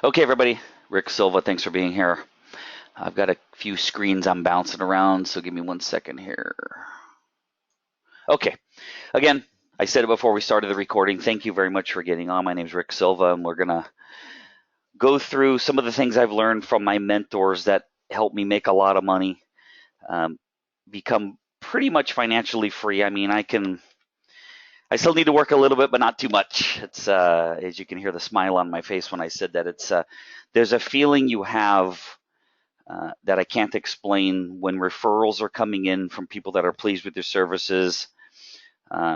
Okay, everybody. Rick Silva, thanks for being here. I've got a few screens I'm bouncing around, so give me 1 second here. Okay, again, I said it before we started the recording. Thank you very much for getting on. My name is Rick Silva, and we're going to go through some of the things I've learned from my mentors that helped me make a lot of money, um, become pretty much financially free. I mean, I still need to work a little bit, but not too much. It's as you can hear the smile on my face when I said that. There's a feeling you have that I can't explain when referrals are coming in from people that are pleased with your services.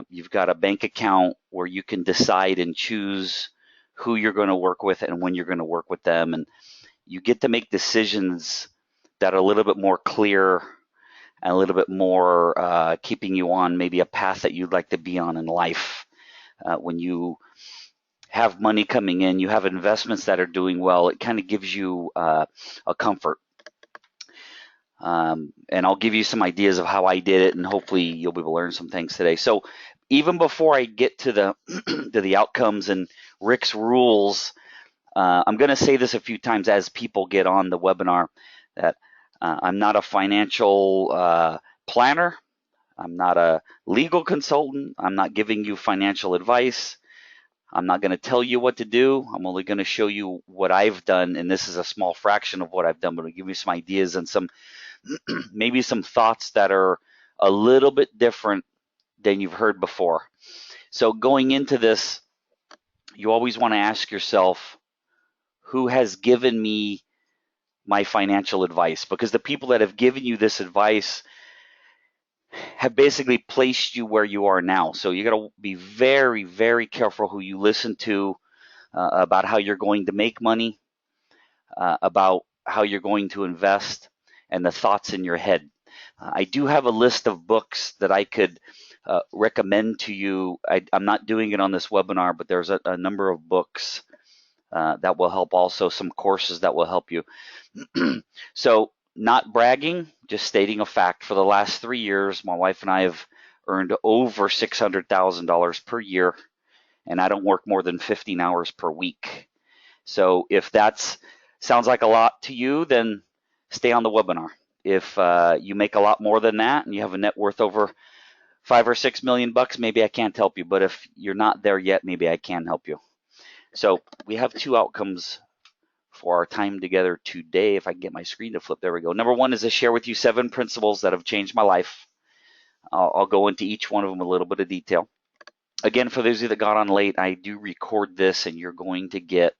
You've got a bank account where you can decide and choose who you're going to work with and when you're going to work with them. And you get to make decisions that are a little bit more clear and a little bit more keeping you on maybe a path that you'd like to be on in life. When you have money coming in, you have investments that are doing well, it kind of gives you a comfort. And I'll give you some ideas of how I did it, and hopefully you'll be able to learn some things today. So even before I get to the to the outcomes and Rick's rules, I'm going to say this a few times as people get on the webinar that I'm not a financial planner. I'm not a legal consultant. I'm not giving you financial advice. I'm not going to tell you what to do. I'm only going to show you what I've done, and this is a small fraction of what I've done, but I'll give you some ideas and some maybe some thoughts that are a little bit different than you've heard before. So going into this, you always want to ask yourself, who has given me my financial advice? Because the people that have given you this advice have basically placed you where you are now. So you got to be very, very careful who you listen to about how you're going to make money, about how you're going to invest, and the thoughts in your head. I do have a list of books that I could recommend to you. I'm not doing it on this webinar, but there's a number of books that will help, also some courses that will help you. So not bragging, just stating a fact. For the last 3 years, my wife and I have earned over $600,000 per year, and I don't work more than 15 hours per week. So if that sounds like a lot to you, then stay on the webinar. If you make a lot more than that and you have a net worth over $5 or $6 million, maybe I can't help you. But if you're not there yet, maybe I can help you. So we have two outcomes for our time together today. If I can get my screen to flip, there we go. Number one is to share with you 7 principles that have changed my life. I'll go into each one of them a little bit of detail. Again, for those of you that got on late, I do record this, and you're going to get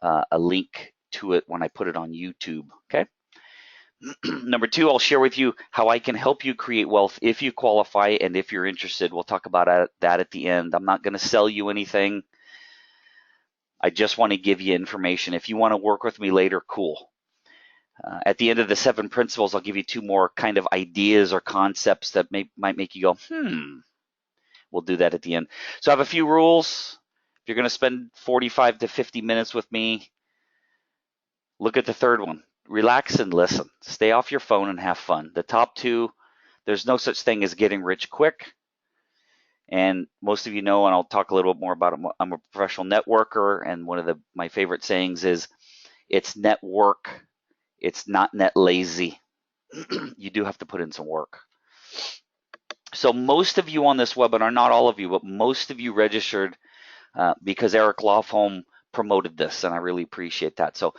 a link to it when I put it on YouTube. Okay. Number 2, I'll share with you how I can help you create wealth if you qualify and if you're interested. We'll talk about that at the end. I'm not going to sell you anything. I just want to give you information. If you want to work with me later, cool. At the end of the 7 principles, I'll give you 2 more kind of ideas or concepts that might make you go, We'll do that at the end. So I have a few rules. If you're going to spend 45 to 50 minutes with me, look at the 3rd one. Relax and listen. Stay off your phone and have fun. The top 2, there's no such thing as getting rich quick. And most of you know, and I'll talk a little bit more about it, I'm a professional networker, and one of my favorite sayings is, it's network, it's not net lazy. You do have to put in some work. So most of you on this webinar, not all of you, but most of you registered because Eric Lofholm promoted this, and I really appreciate that. So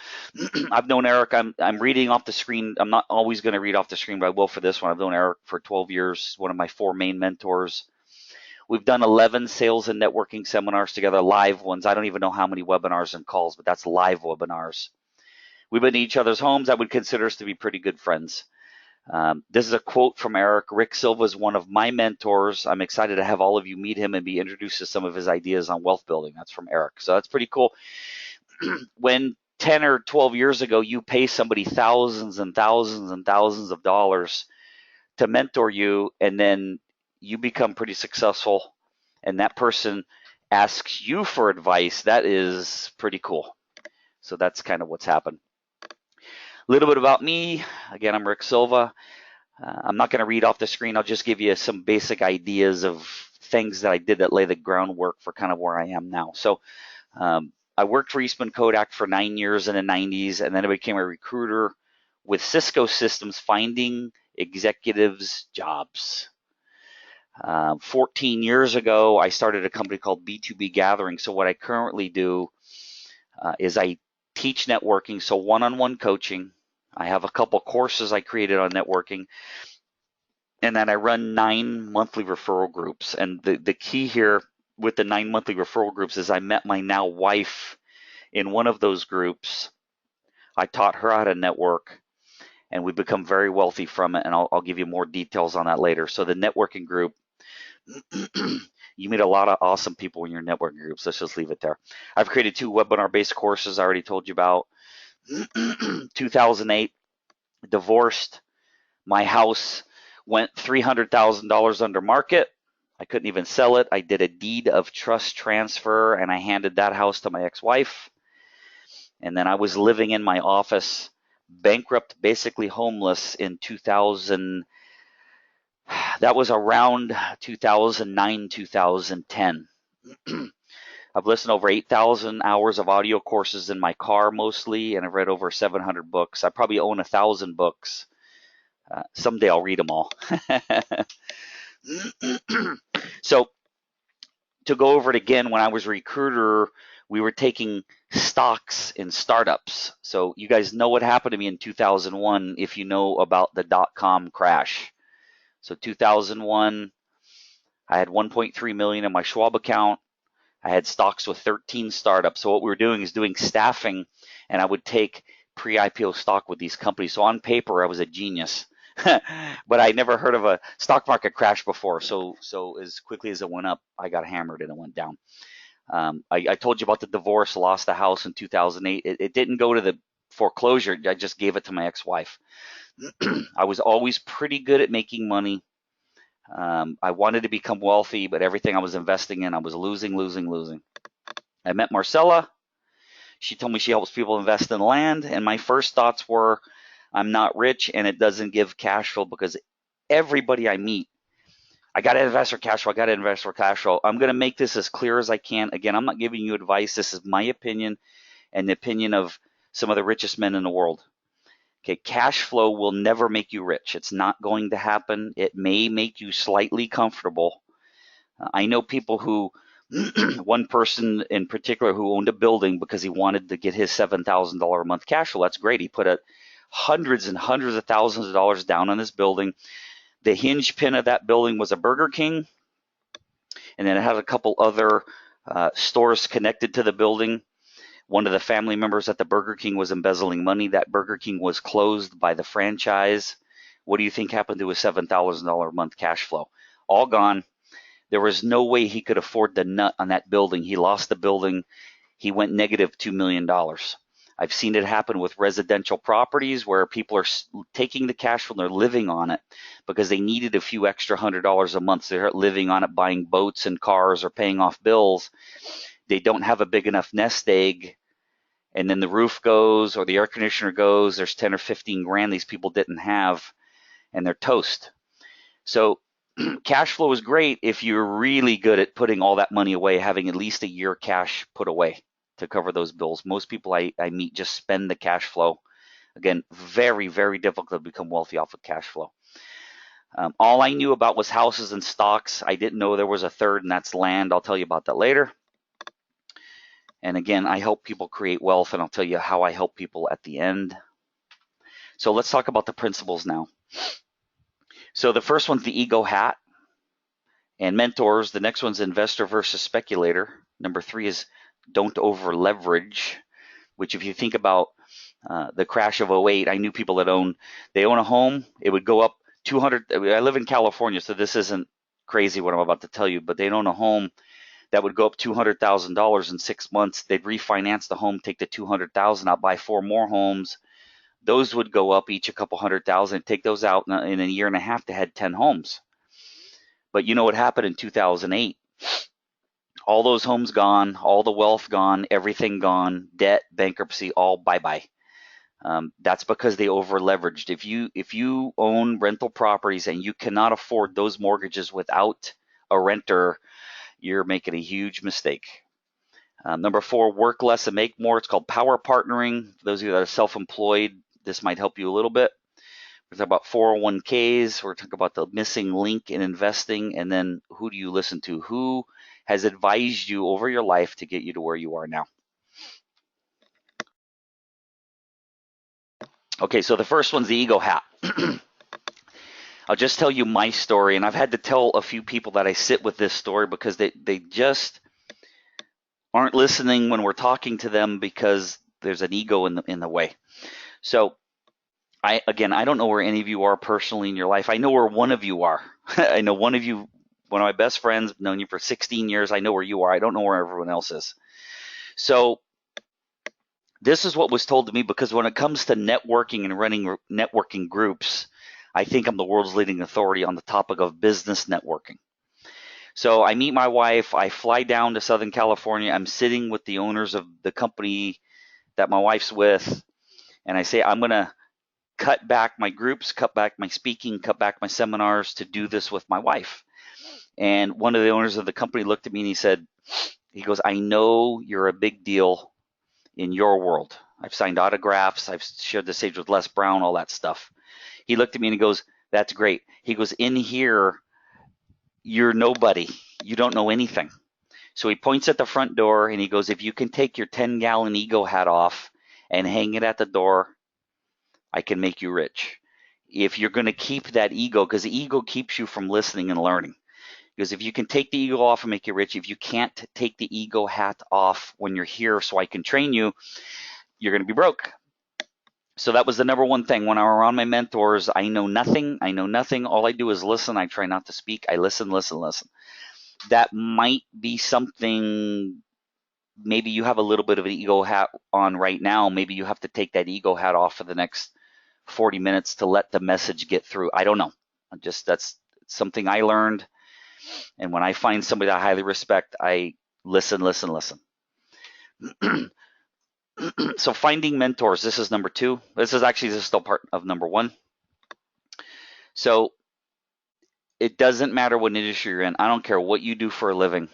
I've known Eric. I'm reading off the screen. I'm not always going to read off the screen, but I will for this one. I've known Eric for 12 years, one of my 4 main mentors. We've done 11 sales and networking seminars together, live ones. I don't even know how many webinars and calls, but that's live webinars. We've been to each other's homes. I would consider us to be pretty good friends. This is a quote from Eric. Rick Silva is one of my mentors. I'm excited to have all of you meet him and be introduced to some of his ideas on wealth building. That's from Eric. So that's pretty cool. When 10 or 12 years ago, you pay somebody thousands and thousands and thousands of dollars to mentor you, and then you become pretty successful, and that person asks you for advice, that is pretty cool. So that's kind of what's happened. A little bit about me. Again, I'm Rick Silva. I'm not going to read off the screen. I'll just give you some basic ideas of things that I did that lay the groundwork for kind of where I am now. So I worked for Eastman Kodak for 9 years in the 90s, and then I became a recruiter with Cisco Systems, finding executives jobs. 14 years ago, I started a company called B2B Gathering. So what I currently do is I teach networking, so one-on-one coaching. I have a couple courses I created on networking, and then I run 9 monthly referral groups. And the key here with the 9 monthly referral groups is I met my now wife in one of those groups. I taught her how to network, and we've become very wealthy from it, and I'll give you more details on that later. So the networking group, you meet a lot of awesome people in your networking groups. Let's just leave it there. I've created 2 webinar-based courses I already told you about. 2008, divorced. My house went $300,000 under market. I couldn't even sell it. I did a deed of trust transfer, and I handed that house to my ex-wife. And then I was living in my office, bankrupt, basically homeless in 2000. That was around 2009, 2010. I've listened to over 8,000 hours of audio courses in my car mostly, and I've read over 700 books. I probably own 1,000 books. Someday I'll read them all. So to go over it again, when I was a recruiter, we were taking stocks in startups. So you guys know what happened to me in 2001 if you know about the dot-com crash. So 2001, I had 1.3 million in my Schwab account. I had stocks with 13 startups. So what we were doing is doing staffing, and I would take pre-IPO stock with these companies. So on paper, I was a genius. But I never heard of a stock market crash before. So as quickly as it went up, I got hammered and it went down. I told you about the divorce, lost the house in 2008. It didn't go to the foreclosure. I just gave it to my ex-wife. I was always pretty good at making money. I wanted to become wealthy, but everything I was investing in, I was losing. I met Marcella. She told me she helps people invest in land, and my first thoughts were, I'm not rich, and it doesn't give cash flow, because everybody I meet, I got to invest for cash flow. I'm going to make this as clear as I can. Again, I'm not giving you advice. This is my opinion and the opinion of some of the richest men in the world. Okay, cash flow will never make you rich. It's not going to happen. It may make you slightly comfortable. I know people who, one person in particular who owned a building because he wanted to get his $7,000 a month cash flow. That's great. He put hundreds and hundreds of thousands of dollars down on this building. The hinge pin of that building was a Burger King, and then it had a couple other stores connected to the building. One of the family members at the Burger King was embezzling money. That Burger King was closed by the franchise. What do you think happened to his $7,000 a month cash flow? All gone. There was no way he could afford the nut on that building. He lost the building. He went negative $2 million. I've seen it happen with residential properties where people are taking the cash flow and they're living on it because they needed a few extra $100 a month. So they're living on it, buying boats and cars or paying off bills. They don't have a big enough nest egg, and then the roof goes or the air conditioner goes. There's 10 or 15 grand these people didn't have, and they're toast. So cash flow is great if you're really good at putting all that money away, having at least a year cash put away to cover those bills. Most people I meet just spend the cash flow. Again, very, very difficult to become wealthy off of cash flow. All I knew about was houses and stocks. I didn't know there was a third, and that's land. I'll tell you about that later. And again, I help people create wealth, and I'll tell you how I help people at the end. So let's talk about the principles now. So the first one's the ego hat and mentors. The next one's investor versus speculator. Number 3 is don't over leverage, which if you think about the crash of 08, I knew people that own a home. It would go up 200. I live in California, so this isn't crazy what I'm about to tell you, but they'd own a home that would go up $200,000 in 6 months. They'd refinance the home, take the $200,000 out, buy 4 more homes. Those would go up each a couple $100,000. Take those out in a year and a half. They had 10 homes. But you know what happened in 2008? All those homes gone, all the wealth gone, everything gone, debt, bankruptcy, all bye-bye. That's because they over leveraged. If you own rental properties and you cannot afford those mortgages without a renter, you're making a huge mistake. Number 4, work less and make more. It's called power partnering. For those of you that are self-employed, this might help you a little bit. We're talking about 401ks. We're talking about the missing link in investing. And then who do you listen to? Who has advised you over your life to get you to where you are now? Okay, so the first one's the ego hat. I'll just tell you my story, and I've had to tell a few people that I sit with this story because they just aren't listening when we're talking to them because there's an ego in the way. So I don't know where any of you are personally in your life. I know where one of you are. I know one of you, one of my best friends, known you for 16 years. I know where you are. I don't know where everyone else is. So this is what was told to me, because when it comes to networking and running networking groups, I think I'm the world's leading authority on the topic of business networking. So I meet my wife, I fly down to Southern California, I'm sitting with the owners of the company that my wife's with, and I say, I'm going to cut back my groups, cut back my speaking, cut back my seminars to do this with my wife. And one of the owners of the company looked at me and he goes, I know you're a big deal in your world. I've signed autographs, I've shared the stage with Les Brown, all that stuff. He looked at me and he goes, that's great. He goes, in here, you're nobody. You don't know anything. So he points at the front door and he goes, if you can take your 10-gallon ego hat off and hang it at the door, I can make you rich. If you're going to keep that ego, because the ego keeps you from listening and learning. Because if you can take the ego off and make you rich, if you can't take the ego hat off when you're here so I can train you, you're going to be broke. So that was the number one thing. When I'm around my mentors, I know nothing. All I do is listen. I try not to speak. I listen. That might be something, maybe you have a little bit of an ego hat on right now. Maybe you have to take that ego hat off for the next 40 minutes to let the message get through. I don't know. That's something I learned. And when I find somebody that I highly respect, I listen. So finding mentors, this is number 2. This is still part of number 1. So it doesn't matter what industry you're in. I don't care what you do for a living.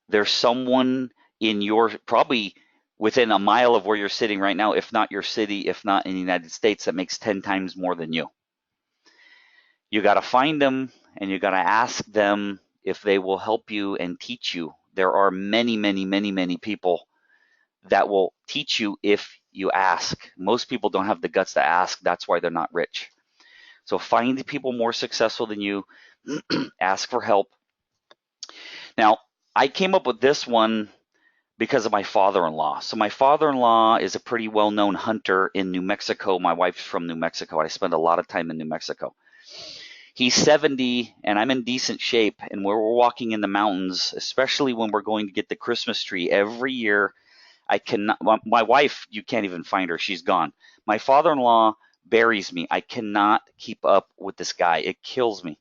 There's someone in probably within a mile of where you're sitting right now, if not your city, if not in the United States, that makes 10 times more than you. You got to find them and you got to ask them if they will help you and teach you. There are many people that will teach you if you ask. Most people don't have the guts to ask. That's why they're not rich. So find people more successful than you. Ask for help. Now, I came up with this one because of my father-in-law. So my father-in-law is a pretty well-known hunter in New Mexico. My wife's from New Mexico. I spend a lot of time in New Mexico. He's 70 and I'm in decent shape. And when we're walking in the mountains, especially when we're going to get the Christmas tree every year, my wife, you can't even find her. She's gone. My father-in-law buries me. I cannot keep up with this guy. It kills me.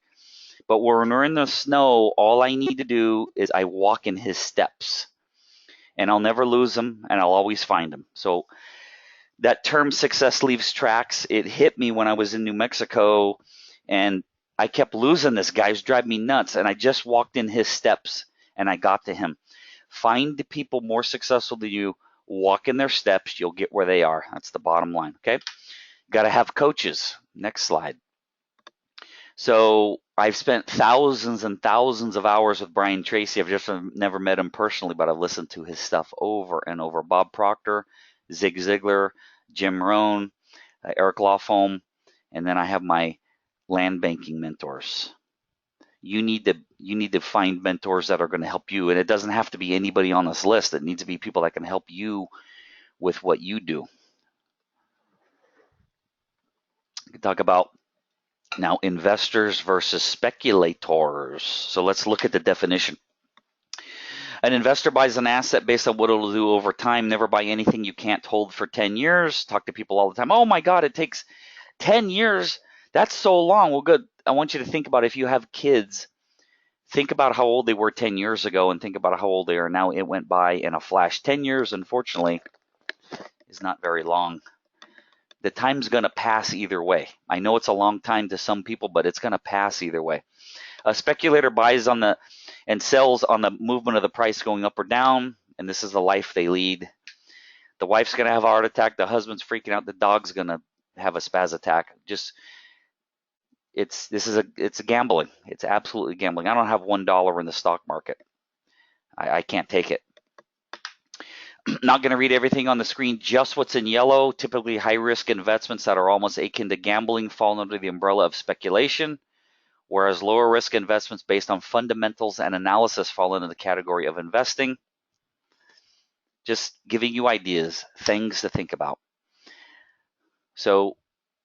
But when we're in the snow, all I need to do is I walk in his steps. And I'll never lose him, and I'll always find him. So that term success leaves tracks, it hit me when I was in New Mexico, and I kept losing this guy. He was driving me nuts, and I just walked in his steps, and I got to him. Find the people more successful than you. Walk in their steps. You'll get where they are. That's the bottom line, okay? Got to have coaches. Next slide. So I've spent thousands and thousands of hours with Brian Tracy. I've just never met him personally, but I've listened to his stuff over and over. Bob Proctor, Zig Ziglar, Jim Rohn, Eric Lofholm, and then I have my land banking mentors. You need to find mentors that are going to help you, and it doesn't have to be anybody on this list. It needs to be people that can help you with what you do. We can talk about now investors versus speculators. So let's look at the definition. An investor buys an asset based on what it'll do over time. Never buy anything you can't hold for 10 years. Talk to people all the time. Oh my God, it takes 10 years. That's so long. Well, good. I want you to think about if you have kids, think about how old they were 10 years ago and think about how old they are now. It went by in a flash. 10 years, unfortunately, is not very long. The time's going to pass either way. I know it's a long time to some people, but it's going to pass either way. A speculator buys on and sells on the movement of the price going up or down. and this is the life they lead. The wife's going to have a heart attack. The husband's freaking out. The dog's going to have a spaz attack. Just it's gambling. It's absolutely gambling. I don't have $1 in the stock market. I can't take it. Not going to read everything on the screen, just what's in yellow. Typically high-risk investments that are almost akin to gambling fall under the umbrella of speculation, whereas lower-risk investments based on fundamentals and analysis fall into the category of investing. Just giving you ideas, things to think about. So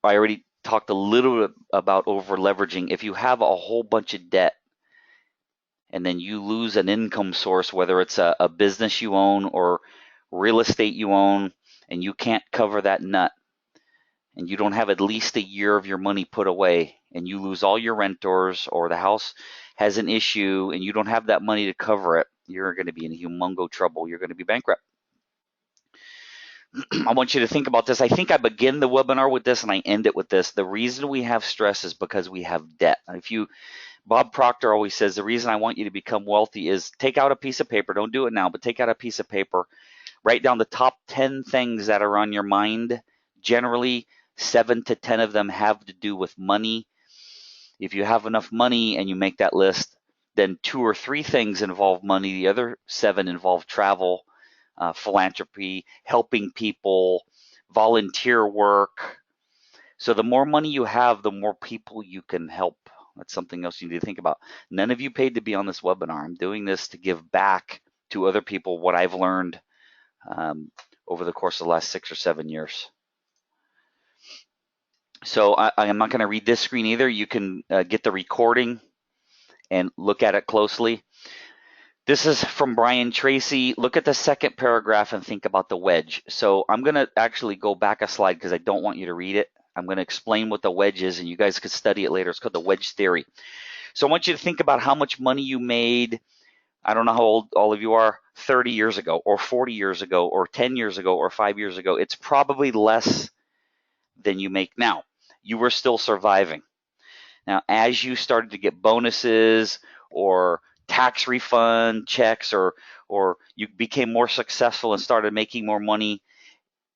I already talked a little bit about over-leveraging. If you have a whole bunch of debt, and then you lose an income source, whether it's a business you own or real estate you own, and you can't cover that nut, and you don't have at least a year of your money put away, and you lose all your renters, or the house has an issue and you don't have that money to cover it, you're going to be in humongo trouble. You're going to be bankrupt. I want you to think about this. I think I begin the webinar with this and I end it with this. The reason we have stress is because we have debt. Bob Proctor always says, the reason I want you to become wealthy is take out a piece of paper. Don't do it now, but take out a piece of paper. Write down the top 10 things that are on your mind. Generally, 7 to 10 of them have to do with money. If you have enough money and you make that list, then 2 or 3 things involve money. The other 7 involve travel, philanthropy, helping people, volunteer work. So the more money you have, the more people you can help. That's something else you need to think about. None of you paid to be on this webinar. I'm doing this to give back to other people what I've learned over the course of the last 6 or 7 years. So I am not going to read this screen either. You can get the recording and look at it closely. This is from Brian Tracy. Look at the second paragraph and think about the wedge. So I'm going to actually go back a slide because I don't want you to read it. I'm going to explain what the wedge is, and you guys could study it later. It's called the wedge theory. So I want you to think about how much money you made. I don't know how old all of you are, 30 years ago, or 40 years ago, or 10 years ago, or 5 years ago. It's probably less than you make now. You were still surviving. Now, as you started to get bonuses or tax refund checks, or you became more successful and started making more money,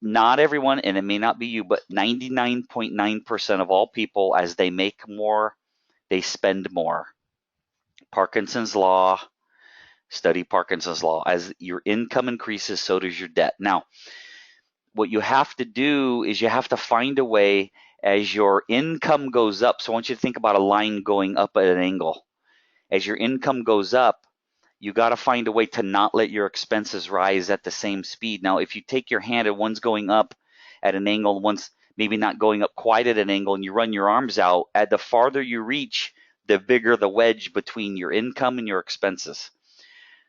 not everyone, and it may not be you, but 99.9% of all people, as they make more, they spend more. Parkinson's law, study Parkinson's law. As your income increases, so does your debt. Now, what you have to do is you have to find a way as your income goes up. So I want you to think about a line going up at an angle. As your income goes up, you got to find a way to not let your expenses rise at the same speed. Now, if you take your hand and one's going up at an angle, one's maybe not going up quite at an angle, and you run your arms out, the farther you reach, the bigger the wedge between your income and your expenses.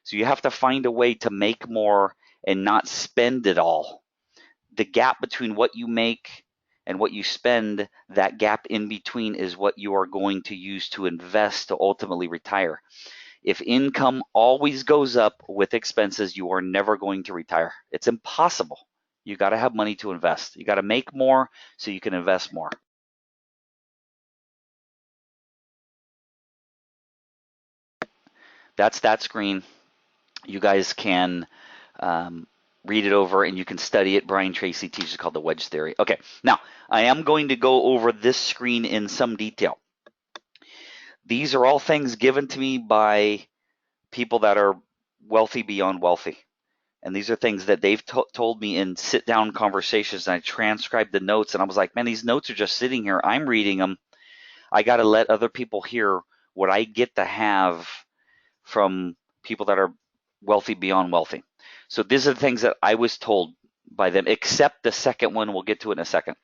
So you have to find a way to make more and not spend it all. The gap between what you make and what you spend, that gap in between is what you are going to use to invest to ultimately retire. If income always goes up with expenses, you are never going to retire. It's impossible. You got to have money to invest. You got to make more so you can invest more. That's that screen. You guys can read it over and you can study it. Brian Tracy teaches called the wedge theory. Okay, now I am going to go over this screen in some detail. These are all things given to me by people that are wealthy beyond wealthy. And these are things that they've told me in sit-down conversations, and I transcribed the notes, and I was like, man, these notes are just sitting here. I'm reading them. I got to let other people hear what I get to have from people that are wealthy beyond wealthy. So these are the things that I was told by them, except the second one. We'll get to it in a second.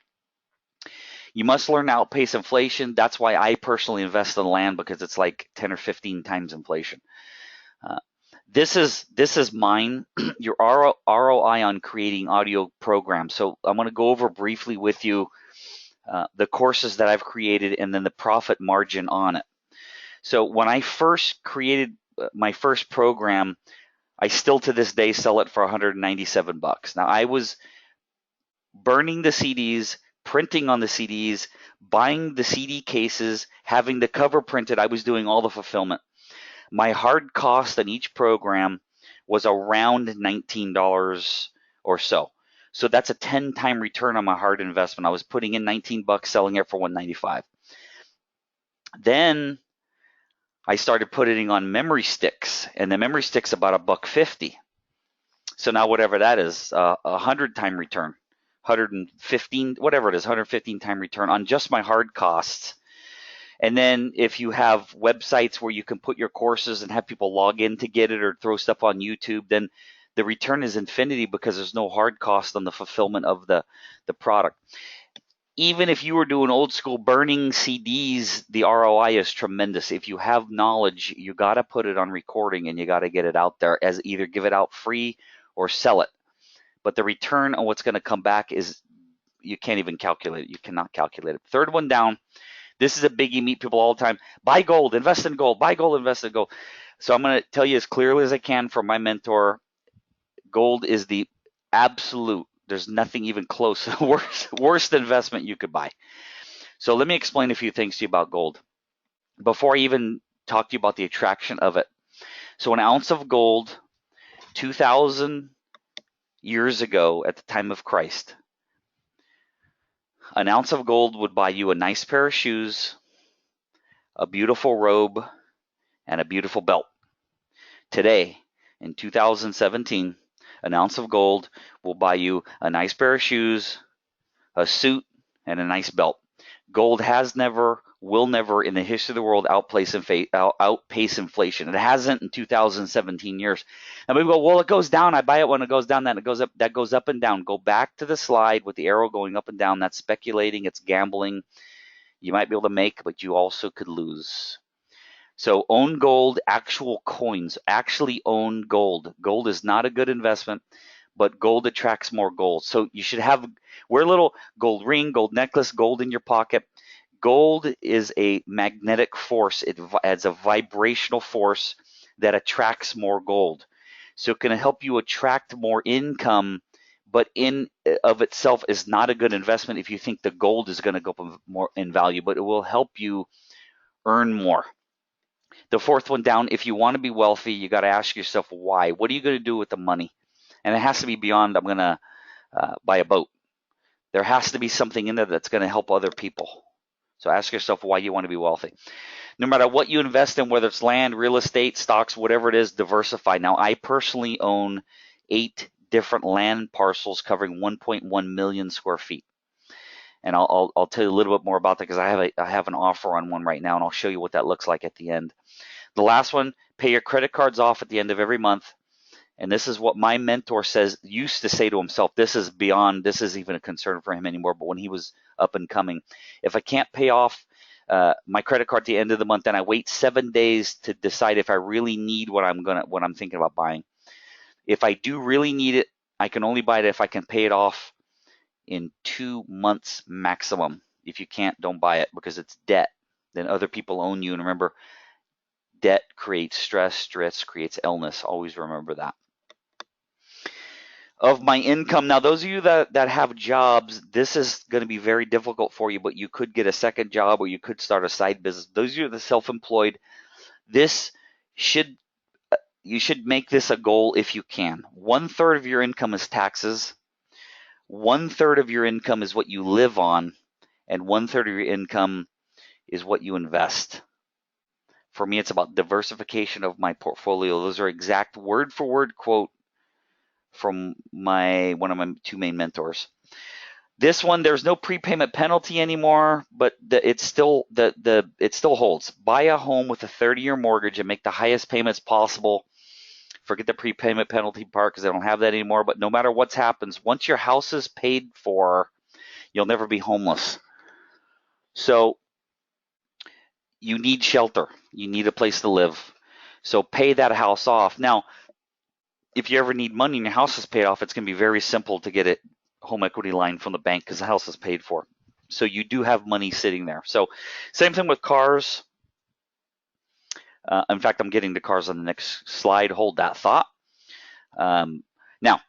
You must learn to outpace inflation. That's why I personally invest in land, because it's like 10 or 15 times inflation. This is mine, your ROI on creating audio programs. So I'm going to go over briefly with you the courses that I've created and then the profit margin on it. So when I first created my first program, I still to this day sell it for $197. Now, I was burning the CDs, printing on the CDs, buying the CD cases, having the cover printed. I was doing all the fulfillment. My hard cost on each program was around $19 or so. So that's a 10-time return on my hard investment. I was putting in $19, selling it for $195. Then I started putting on memory sticks, and the memory stick's about $1.50. So now whatever that is, 100-time return, 115, whatever it is, 115-time return on just my hard costs. And then if you have websites where you can put your courses and have people log in to get it, or throw stuff on YouTube, then the return is infinity because there's no hard cost on the fulfillment of the product. Even if you were doing old school burning CDs, the ROI is tremendous. If you have knowledge, you got to put it on recording and you got to get it out there, as either give it out free or sell it. But the return on what's going to come back is, you can't even calculate it. You cannot calculate it. Third one down. This is a biggie. Meet people all the time. Buy gold, invest in gold, buy gold, invest in gold. So I'm going to tell you as clearly as I can from my mentor, gold is the absolute, there's nothing even close, worst investment you could buy. So let me explain a few things to you about gold before I even talk to you about the attraction of it. So an ounce of gold 2,000 years ago at the time of Christ, an ounce of gold would buy you a nice pair of shoes, a beautiful robe, and a beautiful belt. Today, in 2017, an ounce of gold will buy you a nice pair of shoes, a suit, and a nice belt. Gold has never, will never in the history of the world outpace inflation. It hasn't in 2017 years. And we go, well, it goes down. I buy it when it goes down, then it goes up. That goes up and down. Go back to the slide with the arrow going up and down. That's speculating. It's gambling. You might be able to make, but you also could lose. So own gold, actual coins, actually own gold. Gold is not a good investment, but gold attracts more gold. So you should wear a little gold ring, gold necklace, gold in your pocket. Gold is a magnetic force. It adds a vibrational force that attracts more gold. So it can help you attract more income, but in of itself is not a good investment if you think the gold is going to go up more in value, but it will help you earn more. The fourth one down, if you want to be wealthy, you got to ask yourself why. What are you going to do with the money? And it has to be beyond, I'm going to buy a boat. There has to be something in there that's going to help other people. So ask yourself why you want to be wealthy. No matter what you invest in, whether it's land, real estate, stocks, whatever it is, diversify. Now, I personally own 8 different land parcels covering 1.1 million square feet. And I'll tell you a little bit more about that because I have an offer on one right now, and I'll show you what that looks like at the end. The last one, pay your credit cards off at the end of every month. And this is what my mentor used to say to himself. This is even a concern for him anymore, but when he was up and coming, if I can't pay off my credit card at the end of the month, then I wait 7 days to decide if I really need what I'm thinking about buying. If I do really need it, I can only buy it if I can pay it off in 2 months maximum. If you can't, don't buy it because it's debt. Then other people own you. And remember, debt creates stress. Stress creates illness. Always remember that. Of my income, now those of you that have jobs, this is going to be very difficult for you, but you could get a second job or you could start a side business. Those of you that are self-employed, you should make this a goal if you can. 1/3 of your income is taxes. 1/3 of your income is what you live on, and 1/3 of your income is what you invest. For me, it's about diversification of my portfolio. Those are exact word-for-word quote from one of my 2 main mentors. This one, there's no prepayment penalty anymore, but it still holds. Buy a home with a 30-year mortgage and make the highest payments possible. Forget the prepayment penalty part because they don't have that anymore. But no matter what happens, once your house is paid for, you'll never be homeless. So you need shelter. You need a place to live. So pay that house off. Now, if you ever need money and your house is paid off, it's going to be very simple to get a home equity line from the bank because the house is paid for. So you do have money sitting there. So same thing with cars. In fact, I'm getting to cars on the next slide. Hold that thought. Now,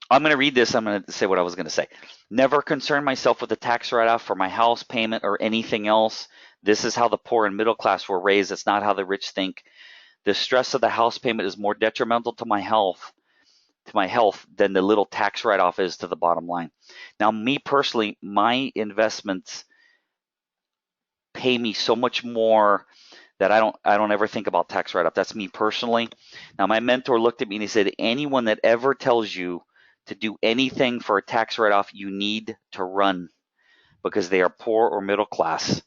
I'm going to read this. I'm going to say what I was going to say. Never concern myself with the tax write-off for my house payment or anything else. This is how the poor and middle class were raised. It's not how the rich think. The stress of the house payment is more detrimental to my health than the little tax write-off is to the bottom line. Now, me personally, my investments pay me so much more that I don't ever think about tax write-off. That's me personally. Now, my mentor looked at me and he said, anyone that ever tells you to do anything for a tax write-off, you need to run, because they are poor or middle class.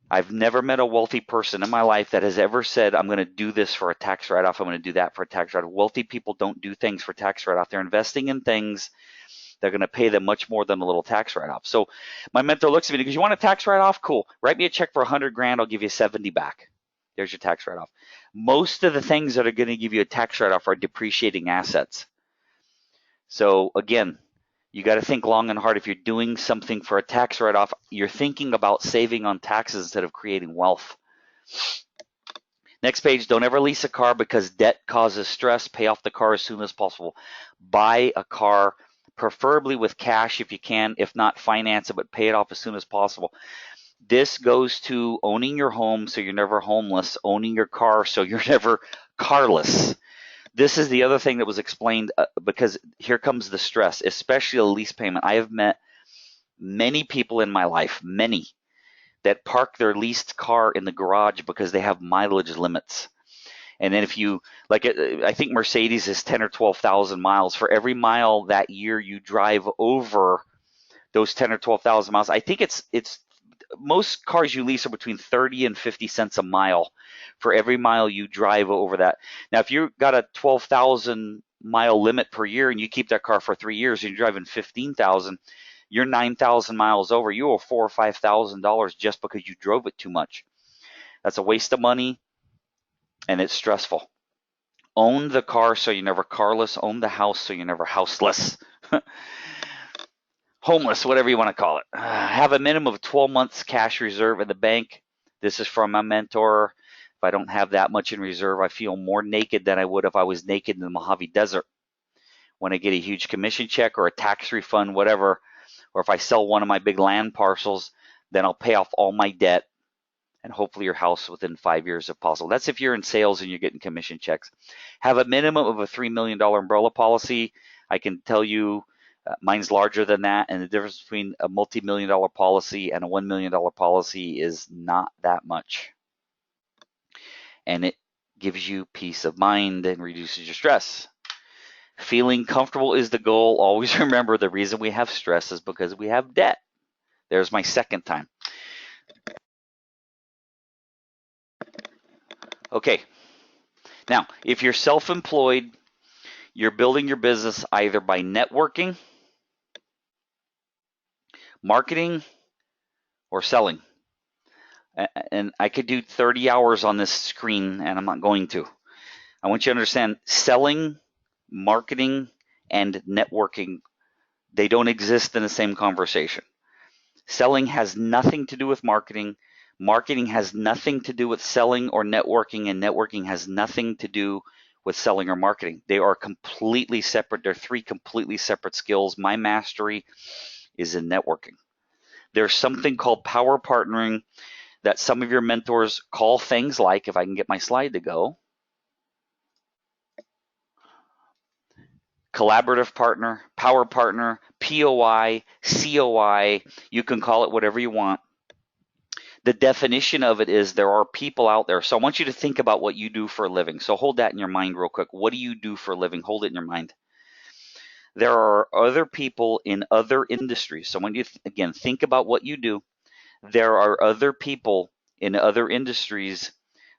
I've never met a wealthy person in my life that has ever said, I'm going to do this for a tax write-off, I'm going to do that for a tax write-off. Wealthy people don't do things for tax write-off. They're investing in things that are going to pay them much more than a little tax write-off. So my mentor looks at me and goes, you want a tax write-off? Cool. Write me a check for 100 grand. I'll give you 70 back. There's your tax write-off. Most of the things that are going to give you a tax write-off are depreciating assets. So again, you got to think long and hard. If you're doing something for a tax write-off, you're thinking about saving on taxes instead of creating wealth. Next page, don't ever lease a car because debt causes stress. Pay off the car as soon as possible. Buy a car, preferably with cash if you can. If not, finance it, but pay it off as soon as possible. This goes to owning your home so you're never homeless, owning your car so you're never carless. This is the other thing that was explained, because here comes the stress, especially a lease payment. I have met many people in my life, many, that park their leased car in the garage because they have mileage limits. And then if you, like, I think Mercedes is 10 or 12,000 miles. For every mile that year you drive over those 10 or 12,000 miles, I think it's most cars you lease are between 30 and 50 cents a mile for every mile you drive over that. Now, if you've got a 12,000 mile limit per year and you keep that car for 3 years and you're driving 15,000, you're 9,000 miles over. You owe $4,000 or $5,000 just because you drove it too much. That's a waste of money, and it's stressful. Own the car so you're never carless. Own the house so you're never houseless. Homeless, whatever you want to call it. Have a minimum of 12 months cash reserve in the bank. This is from my mentor. If I don't have that much in reserve, I feel more naked than I would if I was naked in the Mojave Desert. When I get a huge commission check or a tax refund, whatever, or if I sell one of my big land parcels, then I'll pay off all my debt and hopefully your house within 5 years if possible. That's if you're in sales and you're getting commission checks. Have a minimum of a $3 million umbrella policy. I can tell you mine's larger than that, and the difference between a multi-million-dollar policy and a $1 million policy is not that much. And it gives you peace of mind and reduces your stress. Feeling comfortable is the goal. Always remember, the reason we have stress is because we have debt. There's my second time. Okay. Now, if you're self-employed, you're building your business either by networking, marketing, or selling. And I could do 30 hours on this screen, and I'm not going to. I want you to understand, selling, marketing, and networking, they don't exist in the same conversation. Selling has nothing to do with marketing. Marketing has nothing to do with selling or networking, and networking has nothing to do with selling or marketing. They are completely separate. They're three completely separate skills. My mastery is in networking. There's something called power partnering that some of your mentors call things like, if I can get my slide to go, collaborative partner, power partner, POI, COI, you can call it whatever you want. The definition of it is there are people out there. So I want you to think about what you do for a living. So hold that in your mind real quick. What do you do for a living? Hold it in your mind. There are other people in other industries. So when you, again, think about what you do, there are other people in other industries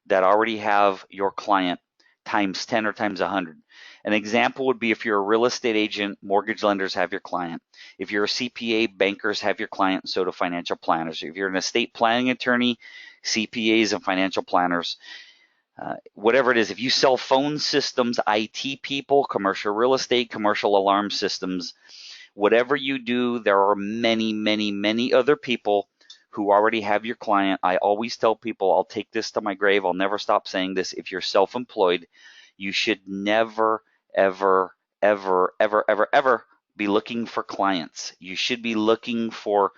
that already have your client times 10 or times 100. An example would be if you're a real estate agent, mortgage lenders have your client. If you're a CPA, bankers have your client, and so do financial planners. If you're an estate planning attorney, CPAs and financial planners, whatever it is, if you sell phone systems, IT people, commercial real estate, commercial alarm systems, whatever you do, there are many, many, many other people who already have your client. I always tell people, I'll take this to my grave, I'll never stop saying this, if you're self-employed, you should never, ever, ever, ever, ever, ever be looking for clients. You should be looking for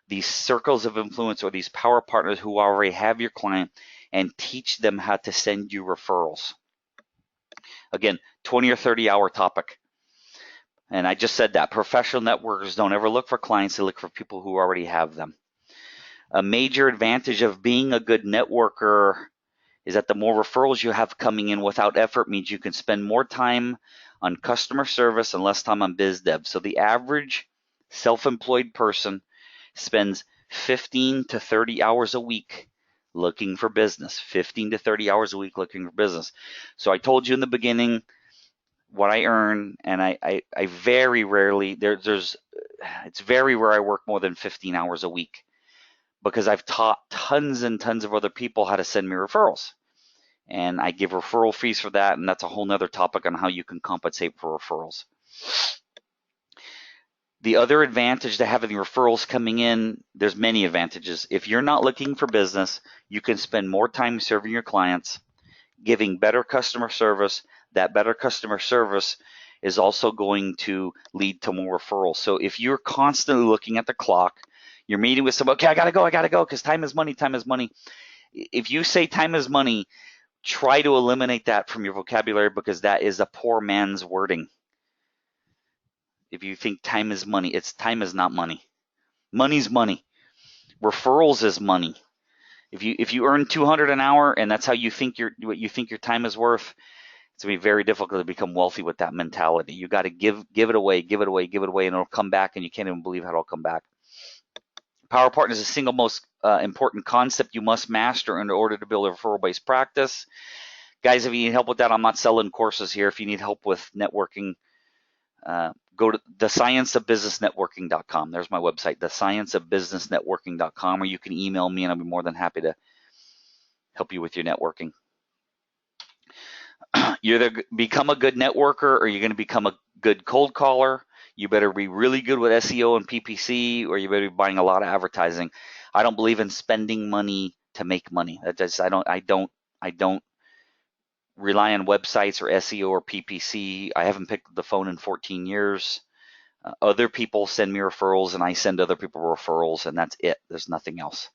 these circles of influence or these power partners who already have your client and teach them how to send you referrals. Again, 20 or 30 hour topic. And I just said that professional networkers don't ever look for clients, they look for people who already have them. A major advantage of being a good networker is that the more referrals you have coming in without effort means you can spend more time on customer service and less time on biz dev. So the average self-employed person spends 15 to 30 hours a week looking for business. 15 to 30 hours a week looking for business. So I told you in the beginning what I earn, and I very rarely, it's very rare I work more than 15 hours a week, because I've taught tons and tons of other people how to send me referrals. And I give referral fees for that, and that's a whole nother topic on how you can compensate for referrals. The other advantage to having referrals coming in, there's many advantages. If you're not looking for business, you can spend more time serving your clients, giving better customer service. That better customer service is also going to lead to more referrals. So if you're constantly looking at the clock, you're meeting with someone, okay, I gotta go, because time is money, time is money. If you say time is money, try to eliminate that from your vocabulary, because that is a poor man's wording. If you think time is money, time is not money. Money's money. Referrals is money. If you earn $200 an hour and that's how you think what you think your time is worth, it's gonna be very difficult to become wealthy with that mentality. You got to give it away, and it'll come back, and you can't even believe how it'll come back. Power Partner is the single most important concept you must master in order to build a referral-based practice. Guys, if you need help with that, I'm not selling courses here. If you need help with networking, go to thescienceofbusinessnetworking.com. There's my website, thescienceofbusinessnetworking.com, or you can email me, and I'll be more than happy to help you with your networking. You either become a good networker or you're going to become a good cold caller. You better be really good with SEO and PPC, or you better be buying a lot of advertising. I don't believe in spending money to make money. I don't rely on websites or SEO or PPC. I haven't picked up the phone in 14 years. Other people send me referrals, and I send other people referrals, and that's it. There's nothing else.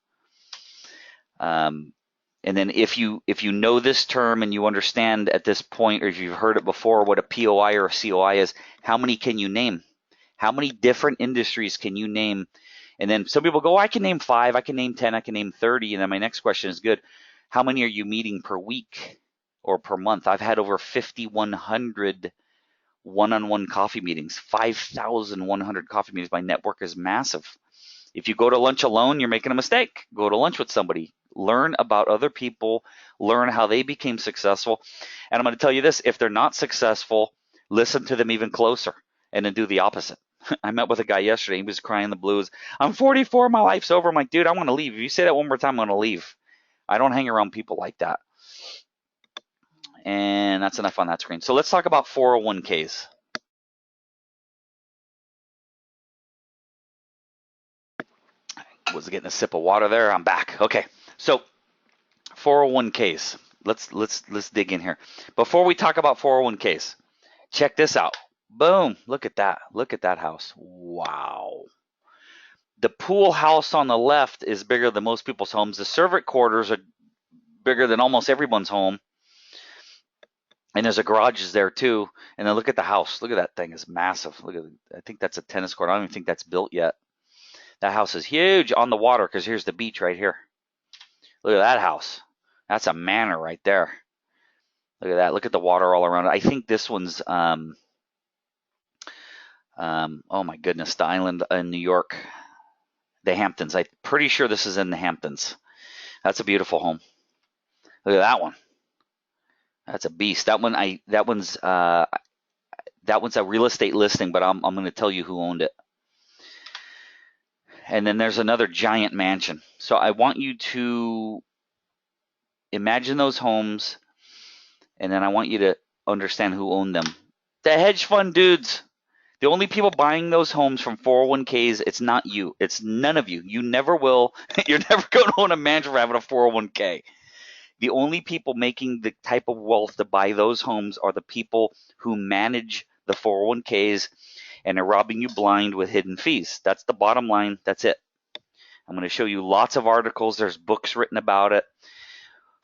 And then if you know this term and you understand at this point, or if you've heard it before, what a POI or a COI is, how many can you name? How many different industries can you name? And then some people go, I can name 5, I can name 10, I can name 30. And then my next question is good. How many are you meeting per week or per month? I've had over 5,100 one-on-one coffee meetings, 5,100 coffee meetings. My network is massive. If you go to lunch alone, you're making a mistake. Go to lunch with somebody. Learn about other people. Learn how they became successful. And I'm going to tell you this, if they're not successful, listen to them even closer, and then do the opposite. I met with a guy yesterday. He was crying the blues. I'm 44. My life's over. I'm like, dude, I want to leave. If you say that one more time, I'm going to leave. I don't hang around people like that. And that's enough on that screen. So let's talk about 401ks. Was getting a sip of water there. I'm back. Okay. So 401ks. Let's dig in here. Before we talk about 401ks, check this out. Boom. Look at that. Look at that house. Wow. The pool house on the left is bigger than most people's homes. The servant quarters are bigger than almost everyone's home. And there's a garage there too. And then look at the house. Look at that thing. It's massive. Look at it. I think that's a tennis court. I don't even think that's built yet. That house is huge on the water, because here's the beach right here. Look at that house. That's a manor right there. Look at that. Look at the water all around it. I think this one's, oh my goodness, the island in New York, the Hamptons. I'm pretty sure this is in the Hamptons. That's a beautiful home. Look at that one. That's a beast. That one's a real estate listing, but I'm going to tell you who owned it. And then there's another giant mansion. So I want you to imagine those homes, and then I want you to understand who owned them. The hedge fund dudes. The only people buying those homes from 401ks, it's not you. It's none of you. You never will. You're never going to own a mansion for having a 401k. The only people making the type of wealth to buy those homes are the people who manage the 401ks, and are robbing you blind with hidden fees. That's the bottom line. That's it. I'm going to show you lots of articles. There's books written about it.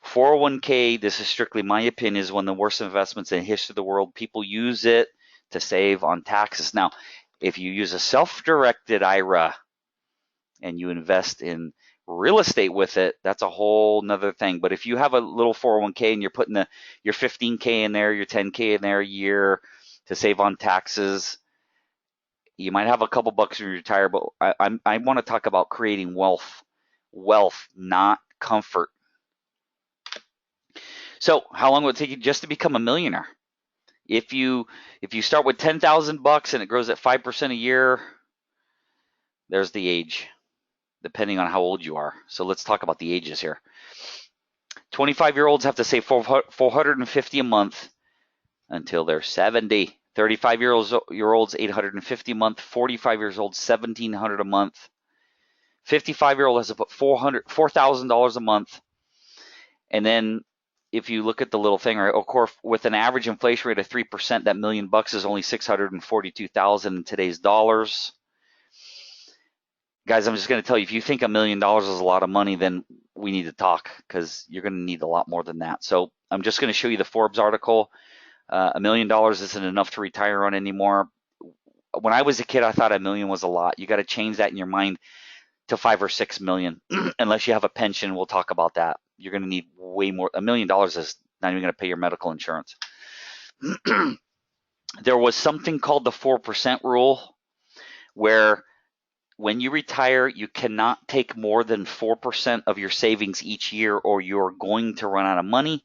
401k, this is strictly my opinion, is one of the worst investments in the history of the world. People use it to save on taxes. Now, if you use a self-directed IRA and you invest in real estate with it, that's a whole nother thing. But if you have a little 401k and you're putting your 15k in there, your 10k in there a year to save on taxes, you might have a couple bucks when you retire. But I want to talk about creating wealth, not comfort. So how long will it take you just to become a millionaire? If you start with $10,000 and it grows at 5% a year, there's the age, depending on how old you are. So let's talk about the ages here. 25-year-olds have to save $450 a month until they're 70. 35-year-olds $850 a month. 45 years old $1,700 a month. 55-year-old has to put $4,000 a month. And then if you look at the little thing, right, of course, with an average inflation rate of 3%, that $1 million is only $642,000 in today's dollars. Guys, I'm just going to tell you, if you think $1 million is a lot of money, then we need to talk, because you're going to need a lot more than that. So I'm just going to show you the Forbes article. $1 million isn't enough to retire on anymore. When I was a kid, I thought $1 million was a lot. You got to change that in your mind to 5 or 6 million, unless you have a pension. We'll talk about that. You're going to need way more. $1 million is not even going to pay your medical insurance. There was something called the 4% rule, where when you retire, you cannot take more than 4% of your savings each year, or you're going to run out of money.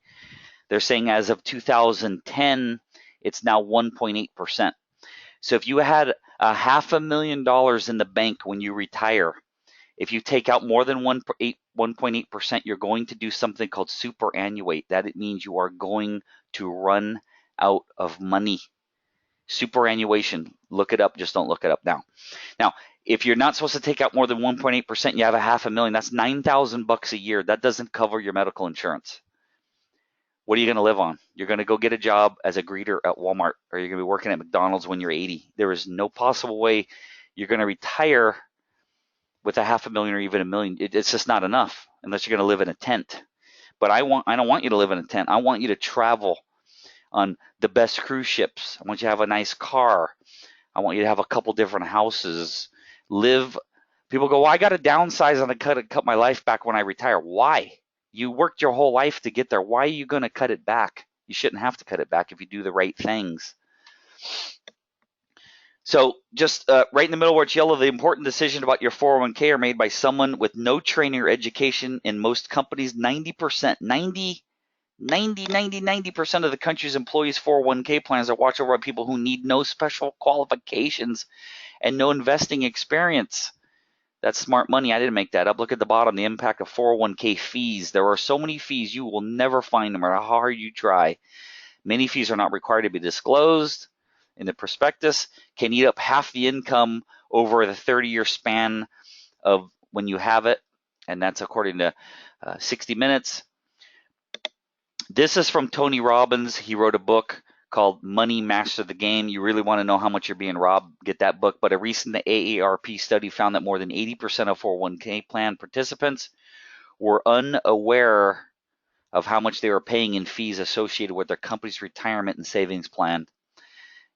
They're saying as of 2010, it's now 1.8%. So if you had $500,000 in the bank when you retire, if you take out more than 1.8%, you're going to do something called superannuate. That it means you are going to run out of money. Superannuation. Look it up. Just don't look it up now. Now, if you're not supposed to take out more than 1.8%, you have $500,000. That's $9,000 a year. That doesn't cover your medical insurance. What are you going to live on? You're going to go get a job as a greeter at Walmart, or you're going to be working at McDonald's when you're 80. There is no possible way you're going to retire with $500,000 or even $1 million. It's just not enough unless you're going to live in a tent. But I don't want you to live in a tent. I want you to travel on the best cruise ships. I want you to have a nice car. I want you to have a couple different houses. People go, well, I got to downsize and cut my life back when I retire. Why? You worked your whole life to get there. Why are you going to cut it back? You shouldn't have to cut it back if you do the right things. So just right in the middle where it's yellow, the important decisions about your 401k are made by someone with no training or education. In most companies, 90% of the country's employees' 401k plans are watched over by people who need no special qualifications and no investing experience. That's smart money. I didn't make that up. Look at the bottom, the impact of 401k fees. There are so many fees you will never find, no matter how hard you try. Many fees are not required to be disclosed in the prospectus, can eat up half the income over the 30-year span of when you have it, and that's according to 60 Minutes. This is from Tony Robbins. He wrote a book called Money Master the Game. You really want to know how much you're being robbed, get that book. But a recent AARP study found that more than 80% of 401k plan participants were unaware of how much they were paying in fees associated with their company's retirement and savings plan.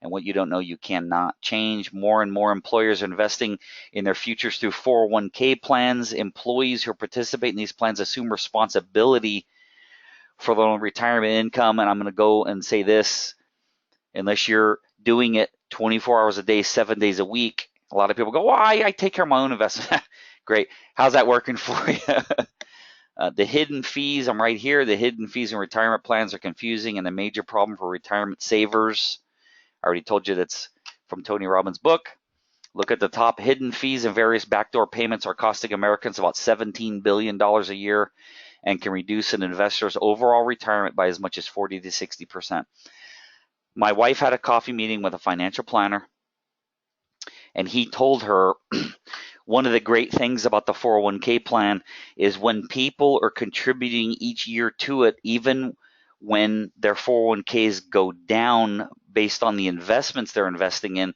And what you don't know, you cannot change. More and more employers are investing in their futures through 401k plans. Employees who participate in these plans assume responsibility for their own retirement income. And I'm going to go and say this, unless you're doing it 24 hours a day, 7 days a week, a lot of people go, well, I take care of my own investment. Great. How's that working for you? The hidden fees, I'm right here. The hidden fees in retirement plans are confusing and a major problem for retirement savers. I already told you that's from Tony Robbins' book. Look at the top. Hidden fees and various backdoor payments are costing Americans about $17 billion a year and can reduce an investor's overall retirement by as much as 40 to 60%. My wife had a coffee meeting with a financial planner, and he told her one of the great things about the 401k plan is when people are contributing each year to it, even when their 401ks go down based on the investments they're investing in,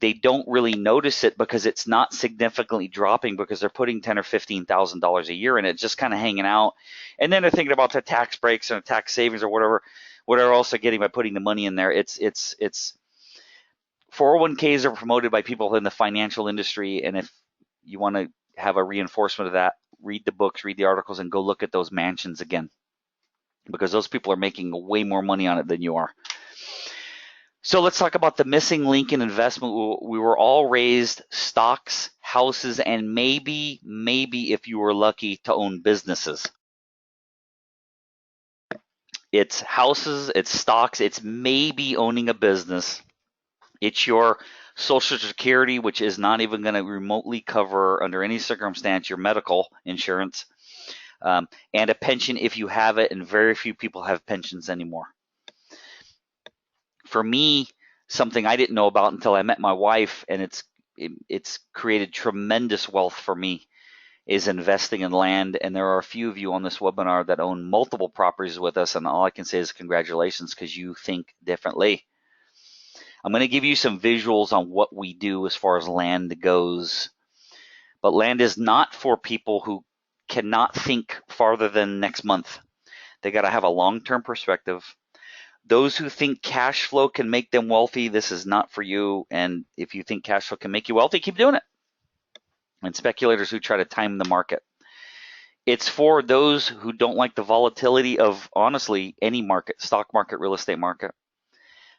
they don't really notice it because it's not significantly dropping because they're putting $10,000 or $15,000 a year in it, just kind of hanging out. And then they're thinking about their tax breaks and tax savings or whatever else they're getting by putting the money in there. It's 401ks are promoted by people in the financial industry, and if you want to have a reinforcement of that, read the books, read the articles, and go look at those mansions again, because those people are making way more money on it than you are. So let's talk about the missing link in investment. We were all raised stocks, houses, and maybe if you were lucky to own businesses. It's houses, it's stocks, it's maybe owning a business. It's your Social Security, which is not even going to remotely cover under any circumstance your medical insurance, and a pension if you have it, and very few people have pensions anymore. For me, something I didn't know about until I met my wife, and it's created tremendous wealth for me, is investing in land. And there are a few of you on this webinar that own multiple properties with us, and all I can say is congratulations, because you think differently. I'm going to give you some visuals on what we do as far as land goes. But land is not for people who cannot think farther than next month. They got to have a long-term perspective. Those who think cash flow can make them wealthy, this is not for you. And if you think cash flow can make you wealthy, keep doing it. And speculators who try to time the market. It's for those who don't like the volatility of, honestly, any market, stock market, real estate market.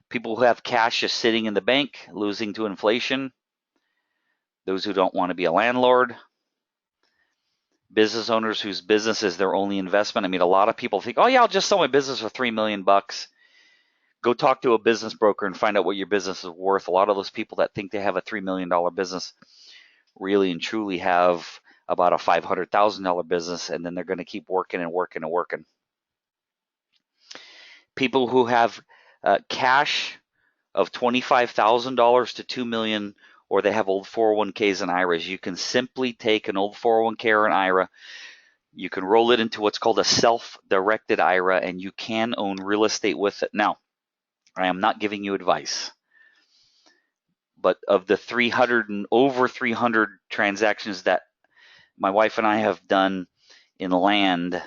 People who have cash just sitting in the bank, losing to inflation. Those who don't want to be a landlord. Business owners whose business is their only investment. I mean, a lot of people think, oh yeah, I'll just sell my business for $3 million. Go talk to a business broker and find out what your business is worth. A lot of those people that think they have a $3 million business really and truly have about a $500,000 business, and then they're going to keep working and working and working. People who have cash of $25,000 to $2 million, or they have old 401ks and IRAs. You can simply take an old 401k or an IRA. You can roll it into what's called a self-directed IRA, and you can own real estate with it. Now, I am not giving you advice, but of the over 300 transactions that my wife and I have done in land,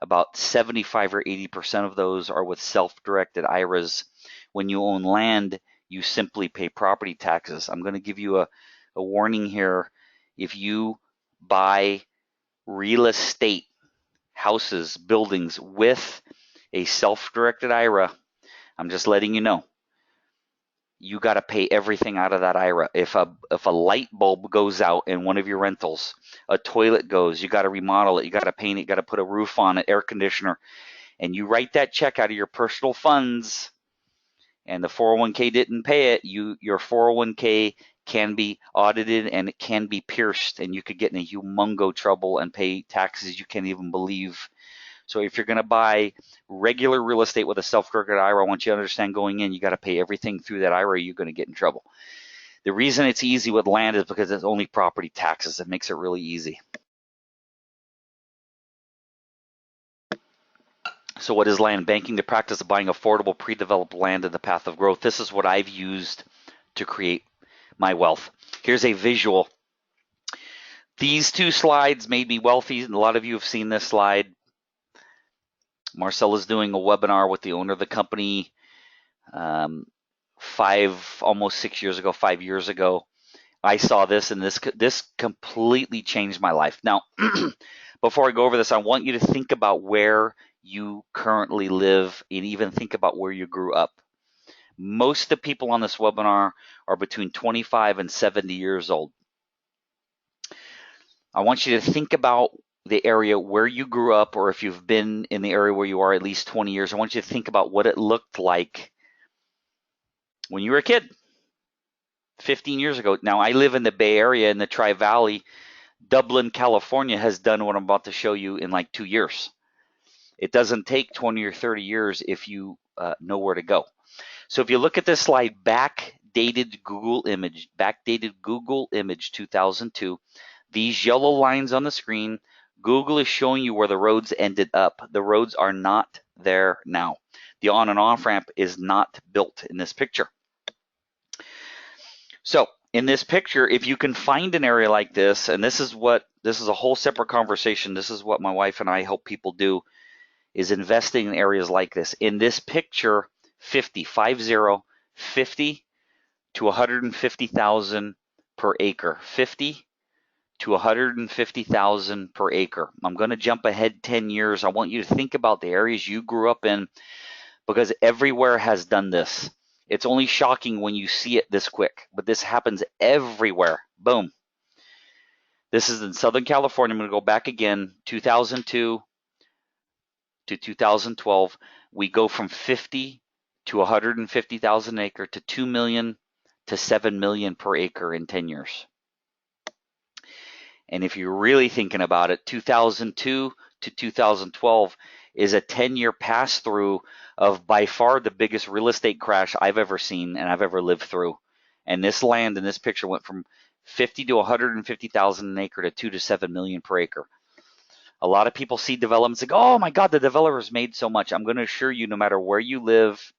about 75 or 80% of those are with self-directed IRAs. When you own land, you simply pay property taxes. I'm going to give you a warning here. If you buy real estate, houses, buildings with a self-directed IRA, I'm just letting you know, you got to pay everything out of that IRA. If a light bulb goes out in one of your rentals, a toilet goes, you got to remodel it, you got to paint it, you got to put a roof on it, air conditioner, and you write that check out of your personal funds, and the 401k didn't pay it, your 401k can be audited and it can be pierced, and you could get in a humongo trouble and pay taxes you can't even believe. So if you're going to buy regular real estate with a self-directed IRA, I want you to understand going in, you got to pay everything through that IRA, you're going to get in trouble. The reason it's easy with land is because it's only property taxes. It makes it really easy. So what is land banking? The practice of buying affordable, pre-developed land in the path of growth. This is what I've used to create my wealth. Here's a visual. These two slides made me wealthy. A lot of you have seen this slide. Marcel is doing a webinar with the owner of the company almost 6 years ago, 5 years ago. I saw this, and this completely changed my life. Now, before I go over this, I want you to think about where you currently live and even think about where you grew up. Most of the people on this webinar are between 25 and 70 years old. I want you to think about the area where you grew up, or if you've been in the area where you are at least 20 years, I want you to think about what it looked like when you were a kid 15 years ago. Now, I live in the Bay Area in the Tri-Valley. Dublin, California has done what I'm about to show you in like 2 years. It doesn't take 20 or 30 years if you know where to go. So if you look at this slide, backdated Google image 2002, these yellow lines on the screen, Google is showing you where the roads ended up. The roads are not there now. The on and off ramp is not built in this picture. So in this picture, if you can find an area like this, and this is a whole separate conversation. This is what my wife and I help people do, is investing in areas like this. In this picture, 50 to 150,000 per acre. 50 to 150,000 per acre. I'm going to jump ahead 10 years. I want you to think about the areas you grew up in, because everywhere has done this. It's only shocking when you see it this quick, but this happens everywhere. Boom. This is in Southern California. I'm going to go back again, 2002 to 2012. We go from 50 to 150,000 acre to 2 million to 7 million per acre in 10 years. And if you're really thinking about it, 2002 to 2012 is a 10-year pass-through of by far the biggest real estate crash I've ever seen and I've ever lived through. And this land in this picture went from 50 to 150,000 an acre to 2 to 7 million per acre. A lot of people see developments like, oh my God, the developers made so much. I'm going to assure you, no matter where you live,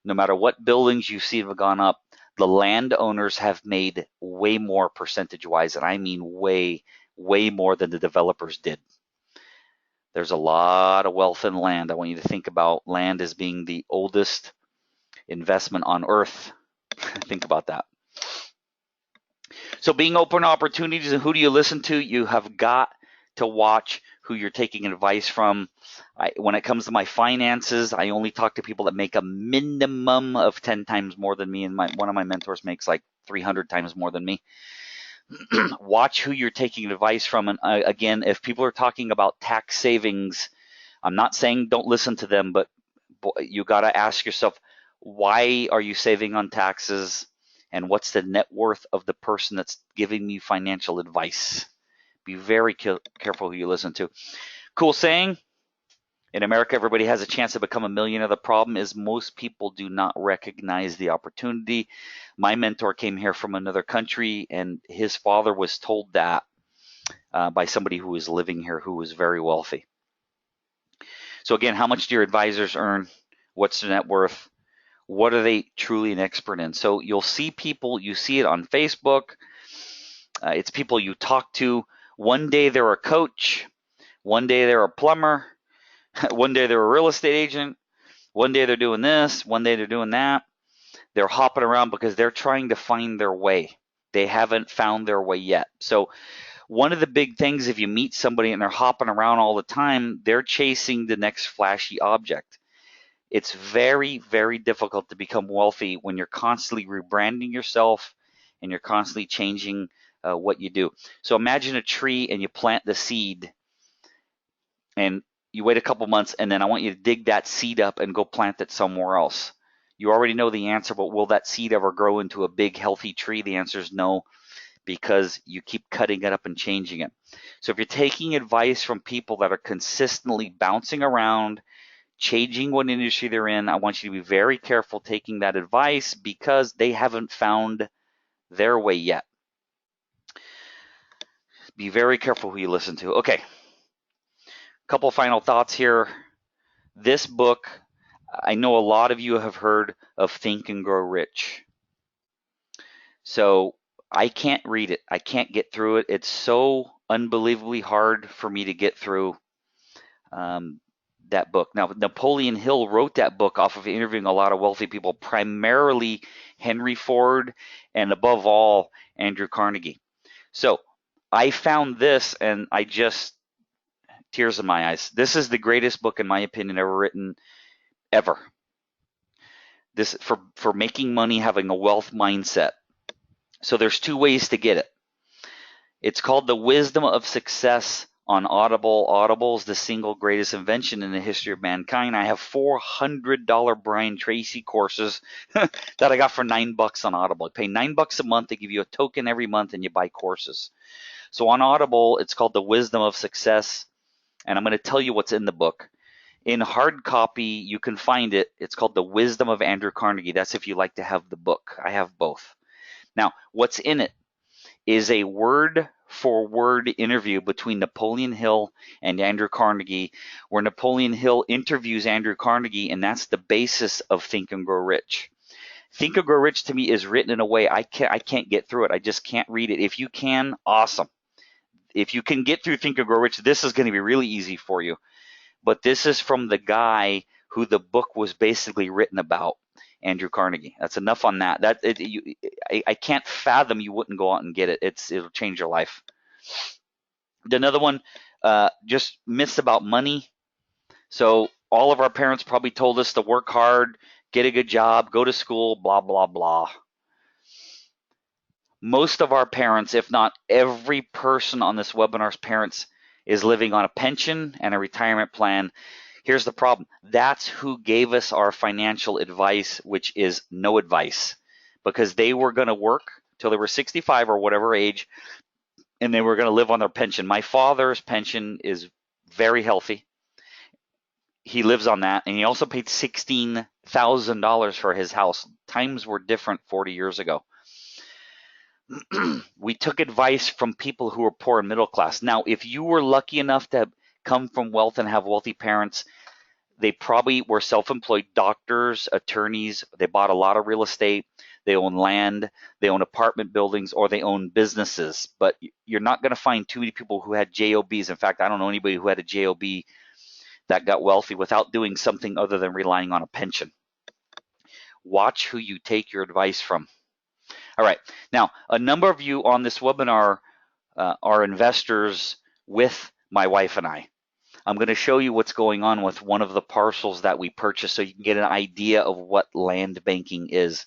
no matter what buildings you see have gone up, the landowners have made way more percentage-wise, and I mean way, way more than the developers did. There's a lot of wealth in land. I want you to think about land as being the oldest investment on earth. Think about that. So being open to opportunities, and who do you listen to? You have got to watch who you're taking advice from. When it comes to my finances, I only talk to people that make a minimum of 10 times more than me, and one of my mentors makes like 300 times more than me. Watch who you're taking advice from. And again, if people are talking about tax savings, I'm not saying don't listen to them, but you got to ask yourself, why are you saving on taxes? And what's the net worth of the person that's giving you financial advice? Be very careful who you listen to. Cool saying. In America, everybody has a chance to become a millionaire. The problem is most people do not recognize the opportunity. My mentor came here from another country, and his father was told that by somebody who was living here who was very wealthy. So again, how much do your advisors earn? What's their net worth? What are they truly an expert in? So you'll see people, you see it on Facebook. It's people you talk to. One day they're a coach. One day they're a plumber. One day they're a real estate agent. One day they're doing this. One day they're doing that. They're hopping around because they're trying to find their way. They haven't found their way yet. So one of the big things, if you meet somebody and they're hopping around all the time, they're chasing the next flashy object. It's very, very difficult to become wealthy when you're constantly rebranding yourself and you're constantly changing what you do. So imagine a tree and you plant the seed and you wait a couple months, and then I want you to dig that seed up and go plant it somewhere else. You already know the answer, but will that seed ever grow into a big, healthy tree? The answer is no, because you keep cutting it up and changing it. So if you're taking advice from people that are consistently bouncing around, changing what industry they're in, I want you to be very careful taking that advice because they haven't found their way yet. Be very careful who you listen to. Okay. Couple final thoughts here. This book, I know a lot of you have heard of Think and Grow Rich. So I can't read it. I can't get through it. It's so unbelievably hard for me to get through that book. Now, Napoleon Hill wrote that book off of interviewing a lot of wealthy people, primarily Henry Ford and above all, Andrew Carnegie. So I found this and I just tears in my eyes. This is the greatest book, in my opinion, ever written, ever. This for making money, having a wealth mindset. So there's two ways to get it. It's called The Wisdom of Success on Audible. Audible is the single greatest invention in the history of mankind. I have $400 Brian Tracy courses that I got for $9 on Audible. I pay $9 a month. They give you a token every month and you buy courses. So on Audible, it's called The Wisdom of Success. And I'm going to tell you what's in the book. In hard copy, you can find it. It's called The Wisdom of Andrew Carnegie. That's if you like to have the book. I have both. Now, what's in it is a word-for-word interview between Napoleon Hill and Andrew Carnegie, where Napoleon Hill interviews Andrew Carnegie, and that's the basis of Think and Grow Rich. Think and Grow Rich to me is written in a way I can't get through it. I just can't read it. If you can, awesome. If you can get through Think and Grow Rich, this is going to be really easy for you. But this is from the guy who the book was basically written about, Andrew Carnegie. That's enough on that. I can't fathom you wouldn't go out and get it. It'll change your life. Another one, just myths about money. So all of our parents probably told us to work hard, get a good job, go to school, blah, blah, blah. Most of our parents, if not every person on this webinar's parents, is living on a pension and a retirement plan. Here's the problem. That's who gave us our financial advice, which is no advice, because they were going to work till they were 65 or whatever age, and they were going to live on their pension. My father's pension is very healthy. He lives on that, and he also paid $16,000 for his house. Times were different 40 years ago. We took advice from people who were poor and middle class. Now, if you were lucky enough to come from wealth and have wealthy parents, they probably were self-employed doctors, attorneys. They bought a lot of real estate. They own land. They own apartment buildings, or they own businesses. But you're not going to find too many people who had JOBs. In fact, I don't know anybody who had a JOB that got wealthy without doing something other than relying on a pension. Watch who you take your advice from. All right. Now, a number of you on this webinar are investors with my wife and I. I'm going to show you what's going on with one of the parcels that we purchased so you can get an idea of what land banking is.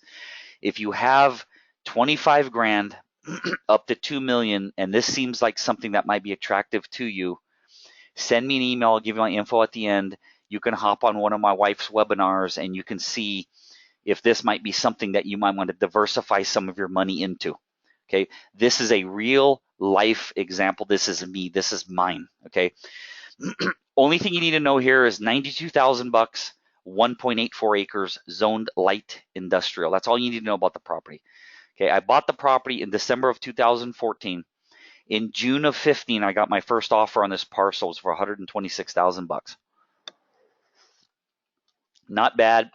If you have 25 grand up to 2 million, and this seems like something that might be attractive to you, send me an email. I'll give you my info at the end. You can hop on one of my wife's webinars and you can see if this might be something that you might want to diversify some of your money into. Okay, this is a real life example. This is me. This is mine. Okay, only thing you need to know here is $92,000, 1.84 acres, zoned light industrial. That's all you need to know about the property. Okay, I bought the property in December of 2014. In June of 15, I got my first offer on this parcel. It was for $126,000. Not bad.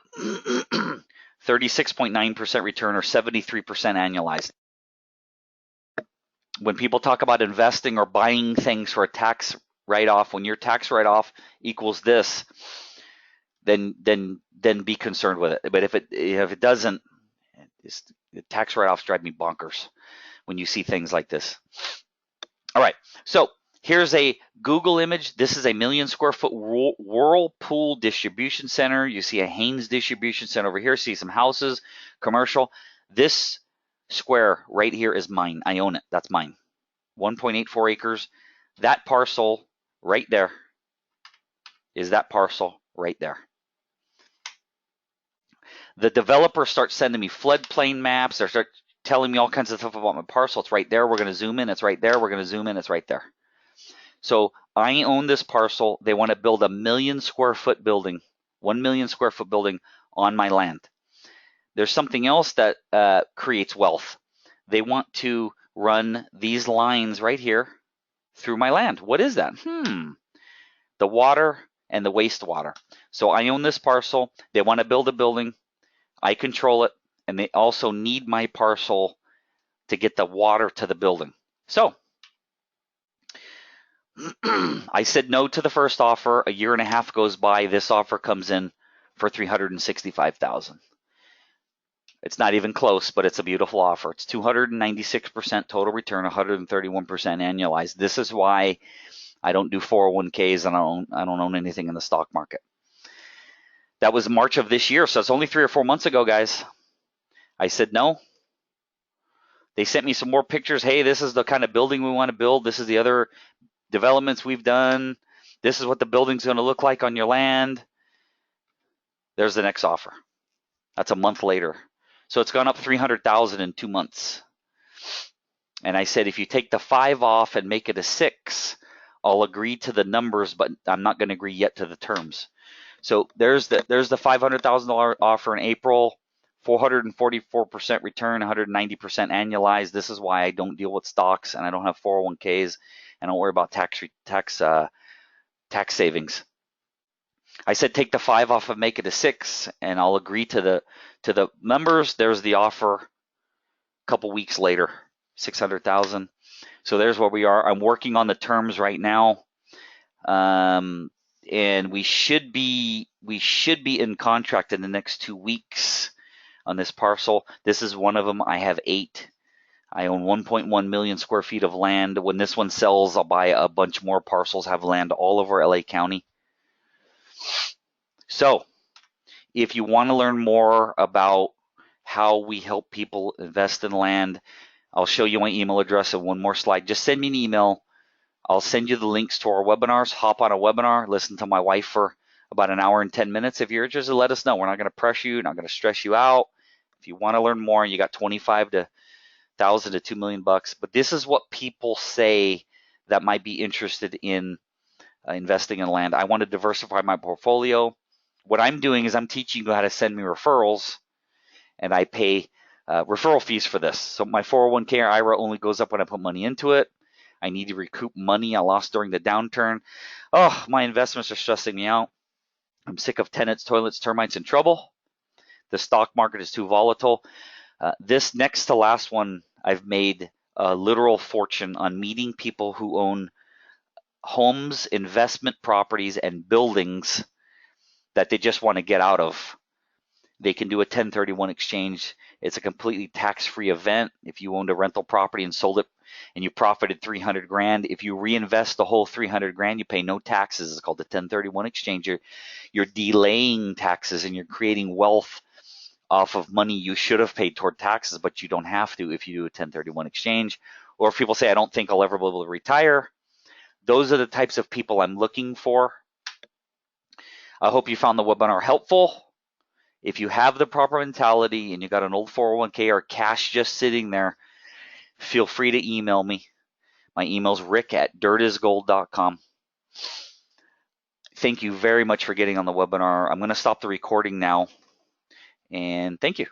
36.9% return or 73% annualized. When people talk about investing or buying things for a tax write-off, when your tax write-off equals this, then be concerned with it. But if it doesn't, the tax write-offs drive me bonkers when you see things like this. All right, so here's a Google image. This is a 1 million square foot Whirlpool distribution center. You see a Haynes distribution center over here. See some houses, commercial. This square right here is mine. I own it. That's mine. 1.84 acres. That parcel right there is that parcel right there. The developer starts sending me floodplain maps. They start telling me all kinds of stuff about my parcel. It's right there. We're going to zoom in. It's right there. We're going to zoom in. It's right there. So I own this parcel. They want to build a 1 million square foot building, 1 million square foot building on my land. There's something else that creates wealth. They want to run these lines right here through my land. What is that? The water and the wastewater. So I own this parcel. They want to build a building. I control it. And they also need my parcel to get the water to the building. So I said no to the first offer. A year and a half goes by. This offer comes in for $365,000. It's not even close, but it's a beautiful offer. It's 296% total return, 131% annualized. This is why I don't do 401ks and I don't own anything in the stock market. That was March of this year, so it's only 3 or 4 months ago, guys. I said no. They sent me some more pictures. Hey, this is the kind of building we want to build. This is the other developments we've done. This is what the building's going to look like on your land. There's the next offer. That's a month later. So it's gone up $300,000 in 2 months. And I said, if you take the 5 off and make it a 6, I'll agree to the numbers, but I'm not going to agree yet to the terms. So there's the $500,000 offer in April. 444% return, 190% annualized. This is why I don't deal with stocks and I don't have 401ks and I don't worry about tax savings. I said take the 5 off and make it a 6, and I'll agree to the members. There's the offer. A couple weeks later, 600,000. So there's where we are. I'm working on the terms right now, and we should be in contract in the next 2 weeks on this parcel. This is one of them. I have 8. I own 1.1 million square feet of land. When this one sells, I'll buy a bunch more parcels, have land all over LA County. So if you want to learn more about how we help people invest in land, I'll show you my email address in one more slide. Just send me an email. I'll send you the links to our webinars. Hop on a webinar, listen to my wife for about an hour and 10 minutes. If you're interested, let us know. We're not going to pressure you, not going to stress you out. If you want to learn more, you got 25,000 to 2 million bucks. But this is what people say that might be interested in investing in land. I want to diversify my portfolio. What I'm doing is I'm teaching you how to send me referrals, and I pay referral fees for this. So my 401k or IRA only goes up when I put money into it. I need to recoup money I lost during the downturn. Oh, my investments are stressing me out. I'm sick of tenants, toilets, termites, and trouble. The stock market is too volatile. This next to last one, I've made a literal fortune on meeting people who own homes, investment properties, and buildings that they just want to get out of. They can do a 1031 exchange. It's a completely tax-free event. If you owned a rental property and sold it and you profited 300 grand, if you reinvest the whole 300 grand, you pay no taxes. It's called the 1031 exchange. You're delaying taxes and you're creating wealth off of money you should have paid toward taxes, but you don't have to if you do a 1031 exchange. Or if people say, I don't think I'll ever be able to retire. Those are the types of people I'm looking for. I hope you found the webinar helpful. If you have the proper mentality and you got an old 401k or cash just sitting there, feel free to email me. My email's rick@dirtisgold.com. Thank you very much for getting on the webinar. I'm going to stop the recording now, and thank you.